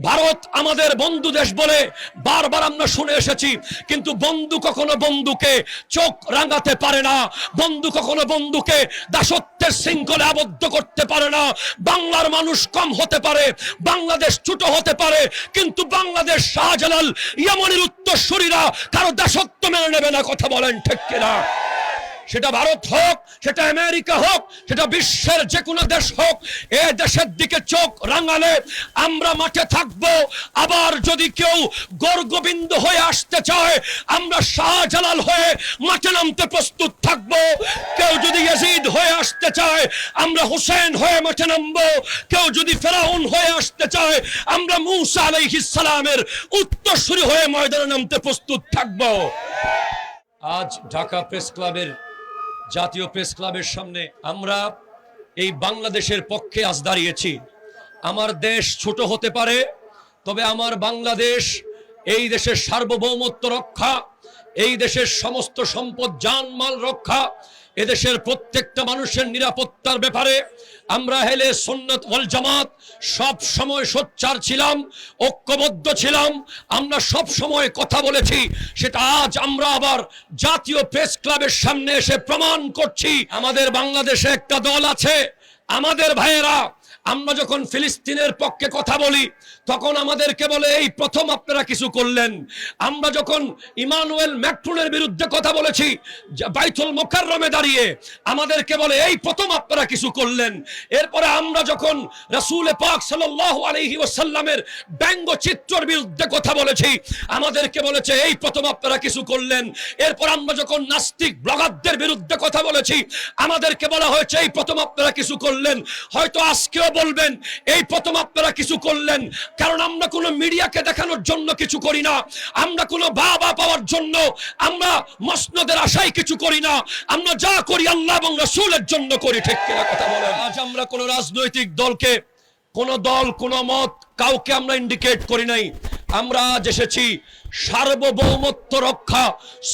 ভারত আমাদের বন্ধু দেশ বলে বারবার আমরা শুনে এসেছি, কিন্তু বন্ধু কখনো বন্ধুকে চোখ রাঙাতে পারে না, বন্ধু কখনো বন্ধুকে দাসত্বের শৃঙ্খলে আবদ্ধ করতে পারে না। বাংলার মানুষ কম হতে পারে, বাংলাদেশ ছোট হতে পারে, কিন্তু বাংলাদেশ শাহজালাল ইয়ামানের উত্তরসূরিরা কারো দাসত্ব মেনে নেবে না। কথা বলেন ঠিক কিনা? সেটা ভারত হোক, সেটা আমেরিকা হোক, সেটা বিশ্বের যে কোনো দেশ হোক, এ দেশের দিকে চোখ রাঙালে আমরা মাঠে থাকব। আবার যদি কেউ গর্গবিন্দ হয়ে আসতে চায়, আমরা শাহজালাল হয়ে মাঠে নামতে প্রস্তুত থাকব। কেউ যদি ইয়াজিদ হয়ে আসতে চায়, আমরা হোসেন হয়ে মাঠে নামব। কেউ যদি ফেরাউন হয়ে আসতে চায়, আমরা মূসা আলাইহিস সালামের উত্তরসূরি হয়ে ময়দানে নামতে প্রস্তুত থাকব। আজ ঢাকা প্রেস ক্লাবের, জাতীয় প্রেস ক্লাবের সামনে আমরা এই বাংলাদেশের পক্ষে আজ দাঁড়িয়েছি। আমার দেশ ছোট হতে পারে, তবে আমার বাংলাদেশ এই দেশের সার্বভৌমত্ব রক্ষা, এই দেশের সমস্ত সম্পদ জানমাল রক্ষা, এদেশের প্রত্যেকটা মানুষের নিরাপত্তার ব্যাপারে আমরা হেলে সুন্নাত ওয়াল জামাত সব সময় সোচ্চার ছিলাম, ঐক্যবদ্ধ ছিলাম। আমরা সব সময় কথা বলেছি, সেটা আজ আমরা আবার জাতীয় প্রেস ক্লাবের সামনে এসে প্রমাণ করছি। আমাদের বাংলাদেশে একটা দল আছে, আমাদের ভাইয়েরা, আমরা যখন ফিলিস্তিনের পক্ষে কথা বলি তখন আমাদেরকে বলে এই প্রথম আপনারা কিছু করলেন। আমরা যখন ইমানুয়েল ম্যাক্রনের বিরুদ্ধে কথা বলেছি বাইতুল মুকাররমে দাঁড়িয়ে, আমাদেরকে বলে এই প্রথম আপনারা কিছু করলেন। এরপরে আমরা যখন রাসূল পাক সাল্লাল্লাহু আলাইহি ওয়াসাল্লামের ব্যঙ্গচিত্রের বিরুদ্ধে কথা বলেছি, আমাদেরকে বলেছে এই প্রথম আপনারা কিছু করলেন। এরপর আমরা যখন নাস্তিক ব্লগারদের বিরুদ্ধে কথা বলেছি, আমাদেরকে বলা হয়েছে এই প্রথম আপনারা কিছু করলেন। হয়তো আজকেও বলবেন এই প্রথম আপনারা কিছু করলেন, কারণ আমরা কোনো মিডিয়াকে দেখানোর জন্য কিছু করি না, আমরা কোনো বাবা পাওয়ার জন্য, আমরা মসনদের আশায় কিছু করি না। আমরা যা করি আল্লাহ এবং রাসূলের জন্য করি। ঠিক কিনা কথা বলেন? আজ আমরা কোনো রাজনৈতিক দলকে, কোনো দল, কোনো মত, কাউকে আমরা ইন্ডিকেট করি নাই। আমরা আজ এসেছি সার্বভৌমত্ব রক্ষা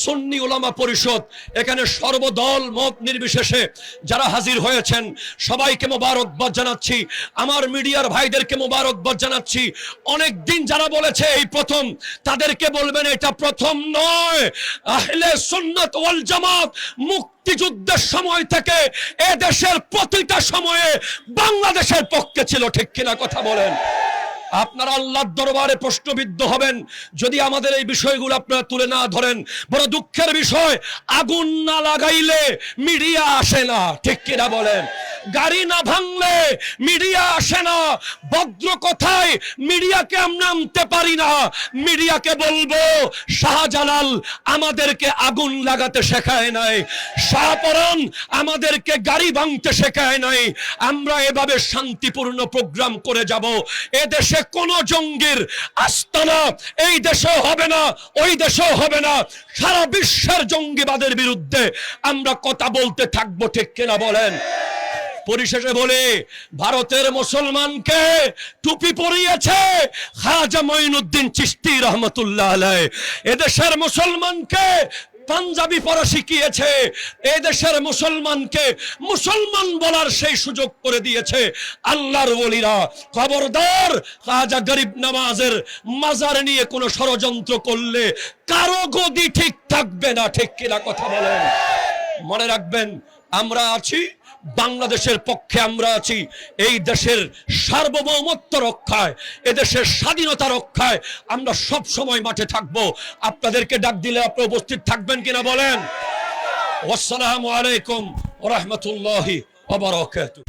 সুন্নি উলামা পরিষদ। এখানে সর্বদল মত নির্বিশেষে যারা হাজির হয়েছেন সবাইকে মোবারকবাদ জানাচ্ছি, আমার মিডিয়ার ভাইদেরকে মোবারকবাদ জানাচ্ছি। অনেক দিন যারা বলেছে এই প্রথম, তাদেরকে বলবেন এটা প্রথম নয়। আহলে সুন্নাত ওয়াল জামাত মুক্তিযুদ্ধের সময় থেকে এ দেশের প্রতিটা সময়ে বাংলাদেশের পক্ষে ছিল। ঠিক কিনা কথা বলেন? আপনারা আল্লাহর দরবারে প্রশ্নবিদ্ধ হবেন যদি আমাদের এই বিষয়গুলো আপনারা তুলে না ধরেন। বড় দুঃখের বিষয়, আগুন না লাগাইলে মিডিয়া আসে না। ঠিক কিনা বলেন? গাড়ি না ভাঙলে মিডিয়া আসে না। ভদ্র কথায় মিডিয়াকে আমরা আনতে পারি না। মিডিয়াকে বলবো শাহজালাল আমাদেরকে আগুন লাগাতে শেখায় নাই, শাহপরান আমাদেরকে গাড়ি ভাঙতে শেখায় নাই। আমরা এভাবে শান্তিপূর্ণ প্রোগ্রাম করে যাব। এদেশে কোন জঙ্গির আস্তানা এই দেশেও হবে না, ওই দেশেও হবে না। সারা বিশ্বের জঙ্গিবাদের বিরুদ্ধে আমরা কথা বলতে থাকবো। ঠিক কিনা বলেন? পরিশেষে বলে, ভারতের মুসলমানকে টুপি পরিয়েছে খাজা মঈনুদ্দিন চিশতি রহমতুল্লাহ আলাইহ। এদেশের মুসলমানকে পাঞ্জাবি পরা শিখিয়েছে, এই দেশের মুসলমানকে মুসলমান বলার সেই সুযোগ করে দিয়েছে আল্লাহর ওলিরা। খবরদার, খাজা গরিব নওয়াজের মাজার নিয়ে কোনো ষড়যন্ত্র করলে কারো গদি ঠিক থাকবে না। ঠিক কিনা কথা বলেন? মনে রাখবেন, আমরা আছি বাংলাদেশের পক্ষে, আমরা আছি এই দেশের সার্বভৌমত্ব রক্ষায়, এদেশের স্বাধীনতা রক্ষায় আমরা সব সময় মাঠে থাকবো। আপনাদেরকে ডাক দিলে আপনারা উপস্থিত থাকবেন কিনা বলেন? আসসালামু আলাইকুম ওয়া রাহমাতুল্লাহি ওয়া বারাকাতুহু।